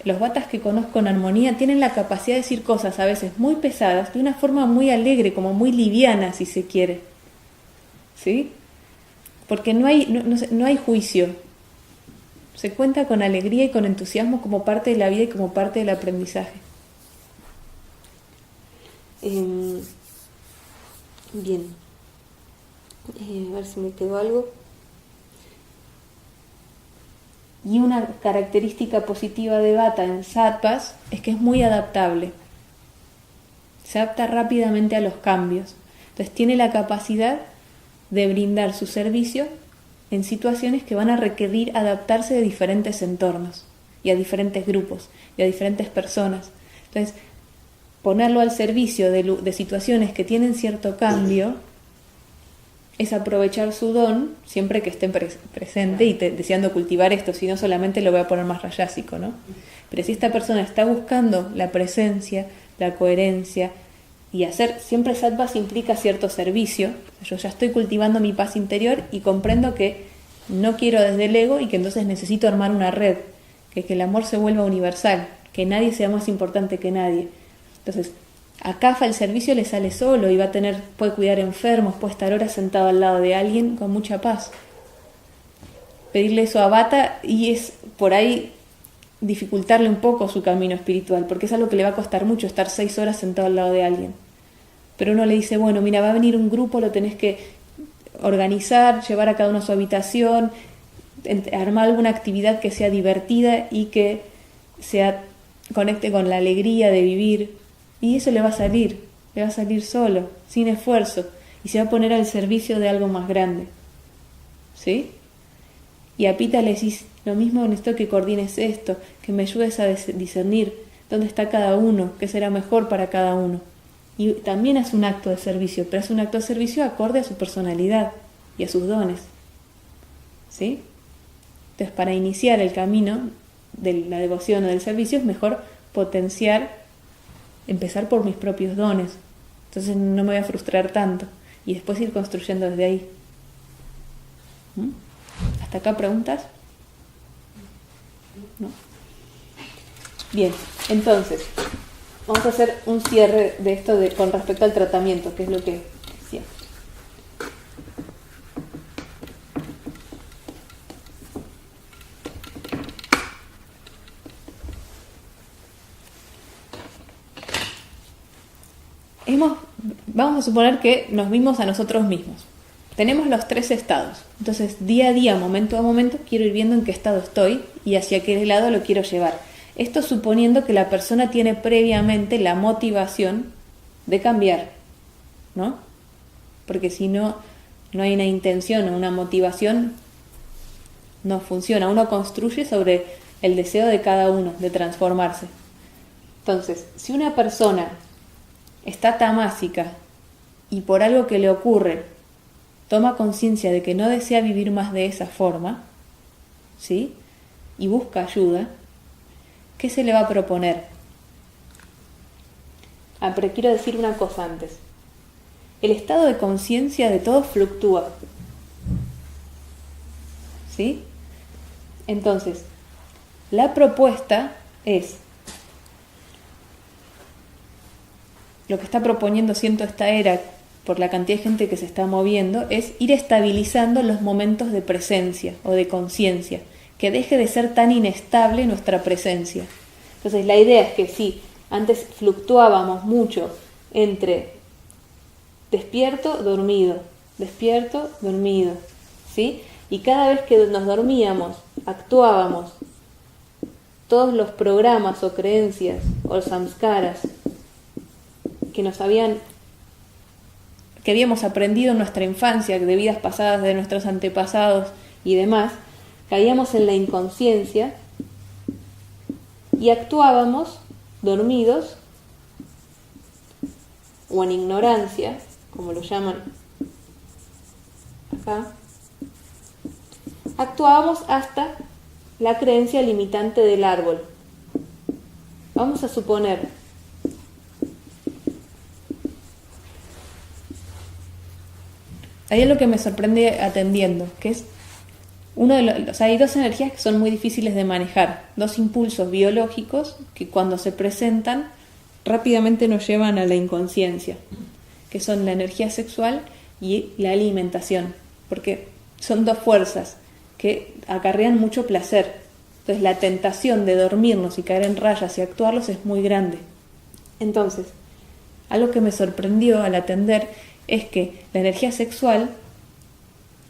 los vatas que conozco en armonía tienen la capacidad de decir cosas a veces muy pesadas de una forma muy alegre, como muy liviana si se quiere. ¿Sí? Porque no hay juicio. Se cuenta con alegría y con entusiasmo como parte de la vida y como parte del aprendizaje. Bien. A ver si me quedó algo. Y una característica positiva de Vata en sattvas es que es muy adaptable. Se adapta rápidamente a los cambios. Entonces tiene la capacidad de brindar su servicio en situaciones que van a requerir adaptarse de diferentes entornos y a diferentes grupos y a diferentes personas. Entonces, ponerlo al servicio de situaciones que tienen cierto cambio es aprovechar su don siempre que esté presente y deseando cultivar esto, si no solamente lo voy a poner más rayásico, ¿no? Pero si esta persona está buscando la presencia, la coherencia y hacer, siempre sattvas implica cierto servicio, yo ya estoy cultivando mi paz interior y comprendo que no quiero desde el ego y que entonces necesito armar una red, que el amor se vuelva universal, que nadie sea más importante que nadie. Entonces, a Kapha el servicio le sale solo y puede cuidar enfermos, puede estar horas sentado al lado de alguien con mucha paz. Pedirle eso a Vata y es por ahí dificultarle un poco su camino espiritual, porque es algo que le va a costar mucho estar 6 horas sentado al lado de alguien. Pero uno le dice, bueno, mira, va a venir un grupo, lo tenés que organizar, llevar a cada uno a su habitación, armar alguna actividad que sea divertida y que conecte con la alegría de vivir. Y eso le va a salir solo, sin esfuerzo, y se va a poner al servicio de algo más grande. ¿Sí? Y a Pita le decís, lo mismo necesito que coordines esto, que me ayudes a discernir dónde está cada uno, qué será mejor para cada uno. Y también es un acto de servicio, pero es un acto de servicio acorde a su personalidad y a sus dones. ¿Sí? Entonces, para iniciar el camino de la devoción o del servicio es mejor empezar por mis propios dones. Entonces no me voy a frustrar tanto y después ir construyendo desde ahí. ¿Hasta acá preguntas? ¿No? Bien, entonces vamos a hacer un cierre de esto con respecto al tratamiento, que es lo que decía. Vamos a suponer que nos vimos a nosotros mismos. Tenemos los 3 estados. Entonces, día a día, momento a momento, quiero ir viendo en qué estado estoy y hacia qué lado lo quiero llevar. Esto suponiendo que la persona tiene previamente la motivación de cambiar, ¿no? Porque si no hay una intención o una motivación, no funciona. Uno construye sobre el deseo de cada uno de transformarse. Entonces, si una persona está tamásica y por algo que le ocurre toma conciencia de que no desea vivir más de esa forma, ¿sí? Y busca ayuda, ¿qué se le va a proponer? Pero quiero decir una cosa antes. el estado de conciencia de todos fluctúa. ¿Sí? Entonces, la propuesta es, lo que está proponiendo, siento, esta era, por la cantidad de gente que se está moviendo, es ir estabilizando los momentos de presencia o de conciencia, que deje de ser tan inestable nuestra presencia. Entonces, la idea es que si antes fluctuábamos mucho entre despierto, dormido, ¿sí? Y cada vez que nos dormíamos, actuábamos todos los programas o creencias o samskaras que habíamos aprendido en nuestra infancia, de vidas pasadas de nuestros antepasados y demás, caíamos en la inconsciencia y actuábamos dormidos o en ignorancia, como lo llaman acá. Actuábamos hasta la creencia limitante del árbol. Vamos a suponer hay algo que me sorprende atendiendo, que es hay dos energías que son muy difíciles de manejar, dos impulsos biológicos que cuando se presentan rápidamente nos llevan a la inconsciencia, que son la energía sexual y la alimentación, porque son dos fuerzas que acarrean mucho placer. Entonces la tentación de dormirnos y caer en rayas y actuarlos es muy grande. Entonces, algo que me sorprendió al atender es que la energía sexual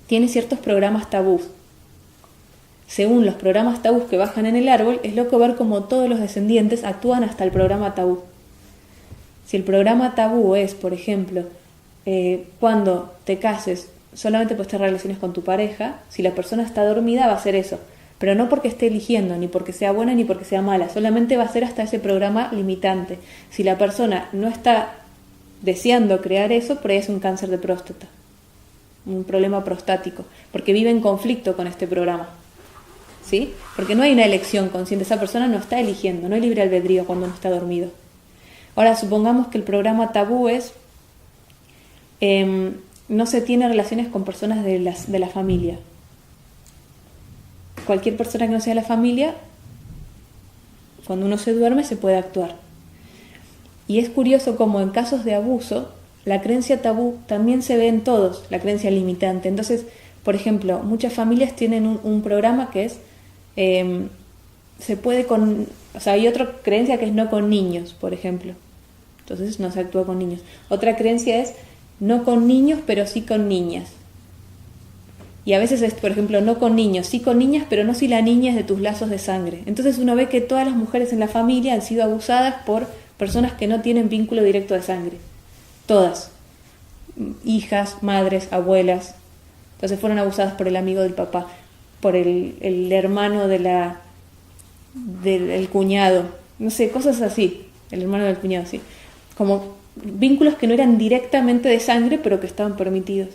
tiene ciertos programas tabús. Según los programas tabús que bajan en el árbol, es loco ver cómo todos los descendientes actúan hasta el programa tabú. Si el programa tabú es, por ejemplo, cuando te cases solamente puedes tener relaciones con tu pareja, si la persona está dormida va a hacer eso, pero no porque esté eligiendo, ni porque sea buena ni porque sea mala, solamente va a ser hasta ese programa limitante. Si la persona no está deseando crear eso, por ahí es un cáncer de próstata, un problema prostático, porque vive en conflicto con este programa, ¿sí? Porque no hay una elección consciente, esa persona no está eligiendo, no hay libre albedrío cuando no está dormido. Ahora, supongamos que el programa tabú es no se tiene relaciones con personas de la familia. Cualquier persona que no sea de la familia, cuando uno se duerme se puede actuar. Y es curioso cómo en casos de abuso, la creencia tabú también se ve en todos, la creencia limitante. Entonces, por ejemplo, muchas familias tienen un programa que es, se puede con, o sea, hay otra creencia que es no con niños, por ejemplo. Entonces no se actúa con niños. Otra creencia es no con niños, pero sí con niñas. Y a veces es, por ejemplo, no con niños, sí con niñas, pero no si la niña es de tus lazos de sangre. Entonces uno ve que todas las mujeres en la familia han sido abusadas por personas que no tienen vínculo directo de sangre. Todas. Hijas, madres, abuelas. Entonces fueron abusadas por el amigo del papá, por el hermano del cuñado. No sé, cosas así. El hermano del cuñado, sí. Como vínculos que no eran directamente de sangre, pero que estaban permitidos.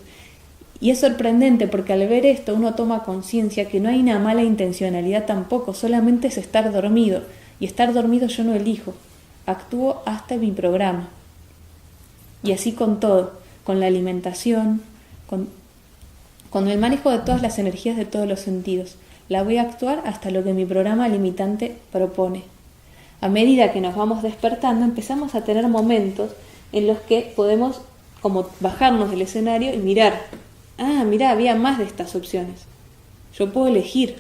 Y es sorprendente porque al ver esto uno toma conciencia que no hay una mala intencionalidad tampoco, solamente es estar dormido. Y estar dormido yo no elijo, actúo hasta mi programa. Y así con todo, con la alimentación, con el manejo de todas las energías de todos los sentidos. La voy a actuar hasta lo que mi programa limitante propone. A medida que nos vamos despertando, empezamos a tener momentos en los que podemos como bajarnos del escenario y mirar. Ah, mirá, había más de estas opciones. Yo puedo elegir.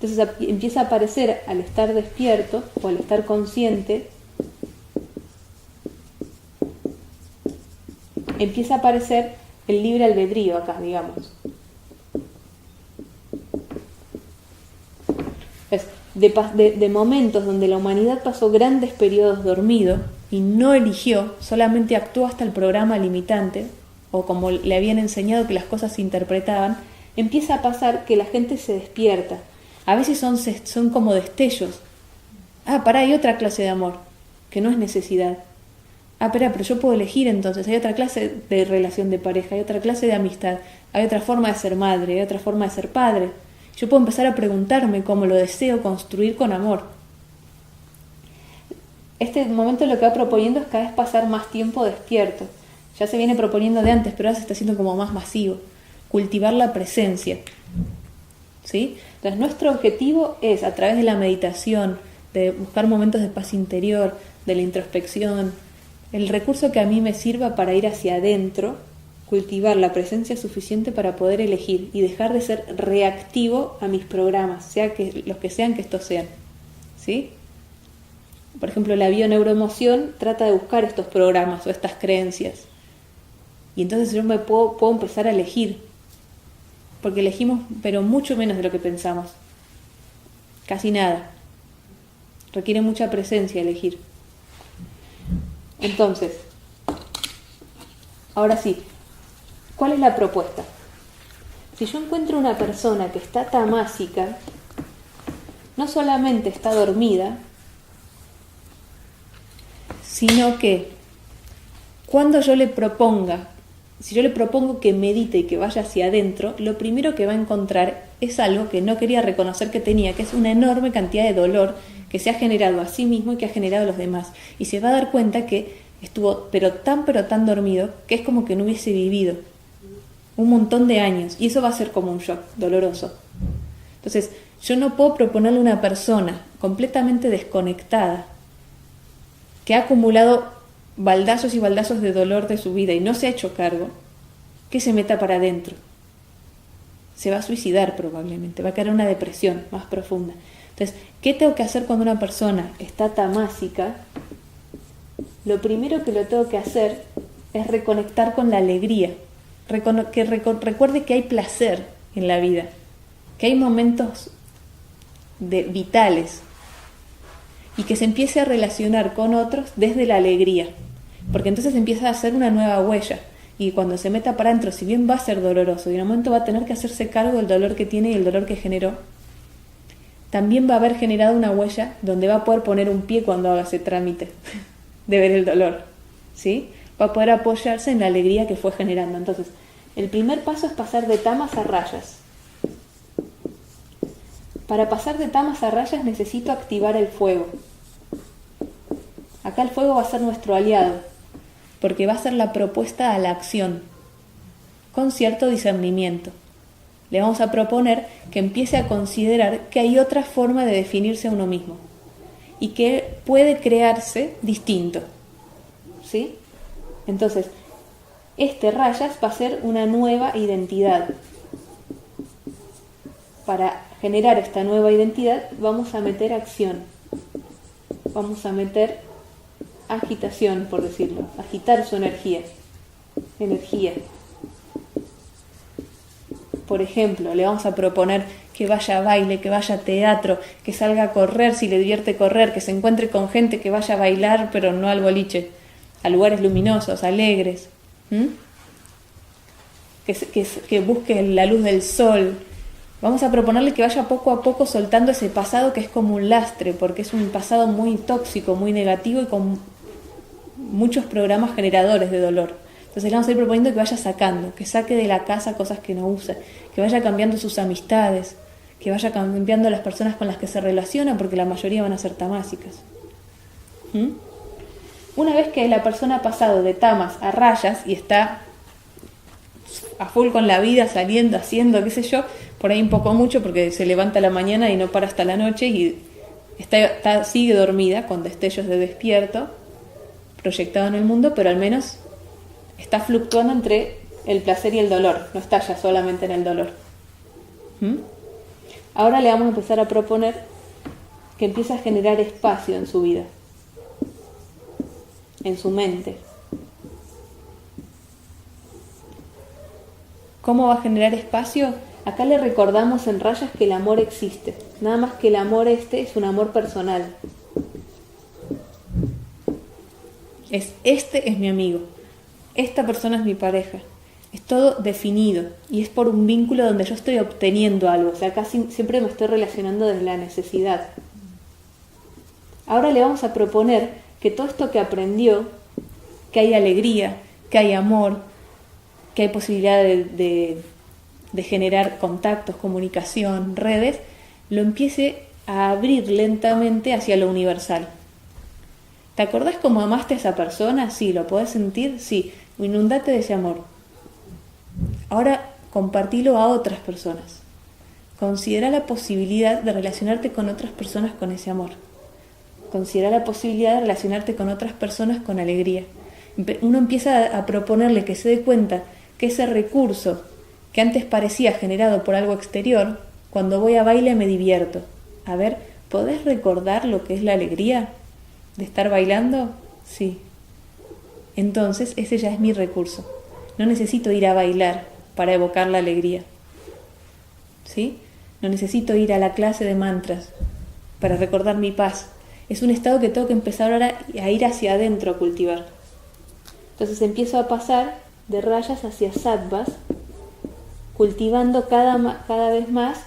Entonces empieza a aparecer al estar despierto o al estar consciente, empieza a aparecer el libre albedrío acá, digamos. De momentos donde la humanidad pasó grandes periodos dormido y no eligió, solamente actuó hasta el programa limitante, o como le habían enseñado que las cosas se interpretaban, empieza a pasar que la gente se despierta. A veces son como destellos. Ah, pará, hay otra clase de amor, que no es necesidad. Ah, pero yo puedo elegir entonces, hay otra clase de relación de pareja, hay otra clase de amistad, hay otra forma de ser madre, hay otra forma de ser padre. Yo puedo empezar a preguntarme cómo lo deseo construir con amor. Este momento lo que va proponiendo es cada vez pasar más tiempo despierto. Ya se viene proponiendo de antes, pero ahora se está haciendo como más masivo. Cultivar la presencia. ¿Sí? Entonces nuestro objetivo es, a través de la meditación, de buscar momentos de paz interior, de la introspección, el recurso que a mí me sirva para ir hacia adentro, cultivar la presencia suficiente para poder elegir y dejar de ser reactivo a mis programas, sea que los que sean que estos sean. ¿Sí? Por ejemplo, la bioneuroemoción trata de buscar estos programas o estas creencias. Y entonces yo me puedo empezar a elegir. Porque elegimos, pero mucho menos de lo que pensamos. Casi nada. Requiere mucha presencia elegir. Entonces, ahora sí, ¿cuál es la propuesta? Si yo encuentro una persona que está tamásica, no solamente está dormida, sino que cuando yo le proponga, si yo le propongo que medite y que vaya hacia adentro, lo primero que va a encontrar es algo que no quería reconocer que tenía, que es una enorme cantidad de dolor que se ha generado a sí mismo y que ha generado a los demás. Y se va a dar cuenta que estuvo pero tan dormido que es como que no hubiese vivido un montón de años. Y eso va a ser como un shock doloroso. Entonces, yo no puedo proponerle a una persona completamente desconectada, que ha acumulado baldazos y baldazos de dolor de su vida y no se ha hecho cargo, que se meta para adentro. Se va a suicidar probablemente, va a caer en una depresión más profunda. Entonces, ¿qué tengo que hacer cuando una persona está tamásica? Lo primero que lo tengo que hacer es reconectar con la alegría, que recuerde que hay placer en la vida, que hay momentos vitales, y que se empiece a relacionar con otros desde la alegría, porque entonces empieza a hacer una nueva huella, y cuando se meta para adentro, si bien va a ser doloroso y en un momento va a tener que hacerse cargo del dolor que tiene y el dolor que generó, también va a haber generado una huella donde va a poder poner un pie cuando haga ese trámite de ver el dolor, ¿sí? Va a poder apoyarse en la alegría que fue generando. Entonces, el primer paso es pasar de tamas a rayas. Para pasar de tamas a rayas necesito activar el fuego. Acá el fuego va a ser nuestro aliado, porque va a ser la propuesta a la acción, con cierto discernimiento. Le vamos a proponer que empiece a considerar que hay otra forma de definirse a uno mismo y que puede crearse distinto. ¿Sí? Entonces, rayas va a ser una nueva identidad. Para generar esta nueva identidad vamos a meter acción, vamos a meter agitación, por decirlo, agitar su energía. Por ejemplo, le vamos a proponer que vaya a baile, que vaya a teatro, que salga a correr si le divierte correr, que se encuentre con gente, que vaya a bailar, pero no al boliche, a lugares luminosos, alegres, que busque la luz del sol. Vamos a proponerle que vaya poco a poco soltando ese pasado que es como un lastre, porque es un pasado muy tóxico, muy negativo y con muchos programas generadores de dolor. Entonces le vamos a ir proponiendo que vaya sacando, que saque de la casa cosas que no usa, que vaya cambiando sus amistades, que vaya cambiando las personas con las que se relaciona, porque la mayoría van a ser tamásicas. Una vez que la persona ha pasado de tamas a rayas y está a full con la vida, saliendo, haciendo, qué sé yo, por ahí un poco mucho porque se levanta a la mañana y no para hasta la noche y sigue dormida con destellos de despierto proyectado en el mundo, pero al menos está fluctuando entre el placer y el dolor, no está ya solamente en el dolor. Ahora le vamos a empezar a proponer que empiece a generar espacio en su vida, en su mente. ¿Cómo va a generar espacio? Acá le recordamos en rayas que el amor existe, nada más que el amor es un amor personal. Este es mi amigo, esta persona es mi pareja, es todo definido y es por un vínculo donde yo estoy obteniendo algo, o sea, acá siempre me estoy relacionando desde la necesidad. Ahora le vamos a proponer que todo esto que aprendió, que hay alegría, que hay amor, que hay posibilidad de generar contactos, comunicación, redes, lo empiece a abrir lentamente hacia lo universal. ¿Te acordás cómo amaste a esa persona? Sí. ¿Lo podés sentir? Sí. Inundate de ese amor. Ahora compartilo a otras personas. Considera la posibilidad de relacionarte con otras personas con ese amor. Considera la posibilidad de relacionarte con otras personas con alegría. Uno empieza a proponerle que se dé cuenta que ese recurso que antes parecía generado por algo exterior, cuando voy a baile me divierto. A ver, ¿podés recordar lo que es la alegría de estar bailando? Sí. Entonces ese ya es mi recurso. No necesito ir a bailar para evocar la alegría. ¿Sí? No necesito ir a la clase de mantras para recordar mi paz. Es un estado que tengo que empezar ahora a ir hacia adentro a cultivar. Entonces empiezo a pasar de rayas hacia sattvas, cultivando cada vez más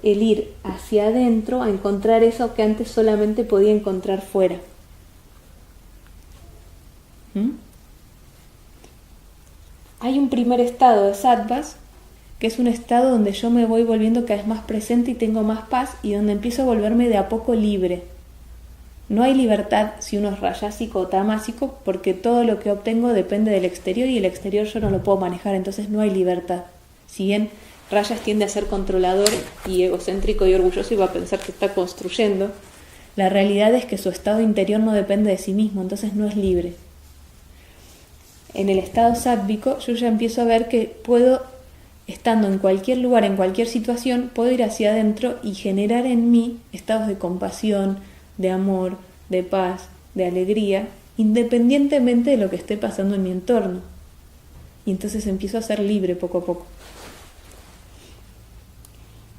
el ir hacia adentro a encontrar eso que antes solamente podía encontrar fuera. Hay un primer estado de sattvas, que es un estado donde yo me voy volviendo cada vez más presente y tengo más paz, y donde empiezo a volverme de a poco libre. No hay libertad si uno es rayásico o tamásico, porque todo lo que obtengo depende del exterior y el exterior yo no lo puedo manejar, entonces no hay libertad. Si bien Rayas tiende a ser controlador y egocéntrico y orgulloso y va a pensar que está construyendo, la realidad es que su estado interior no depende de sí mismo, entonces no es libre. En el estado sátvico yo ya empiezo a ver que puedo, estando en cualquier lugar, en cualquier situación, puedo ir hacia adentro y generar en mí estados de compasión, de amor, de paz, de alegría, independientemente de lo que esté pasando en mi entorno. Y entonces empiezo a ser libre poco a poco.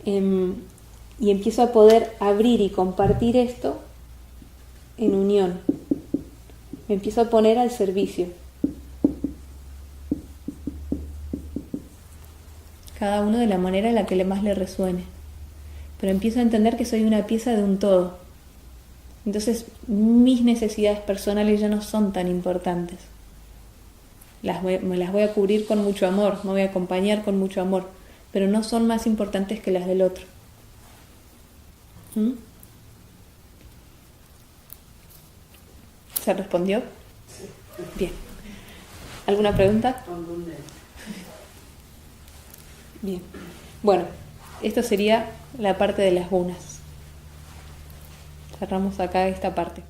Y empiezo a poder abrir y compartir esto en unión. Me empiezo a poner al servicio. Cada uno de la manera en la que más le resuene. Pero empiezo a entender que soy una pieza de un todo. Entonces mis necesidades personales ya no son tan importantes. Me las voy a cubrir con mucho amor, me voy a acompañar con mucho amor, pero no son más importantes que las del otro. ¿Se respondió? Bien. ¿Alguna pregunta? Bien. Bueno, esto sería la parte de las gunas. Cerramos acá esta parte.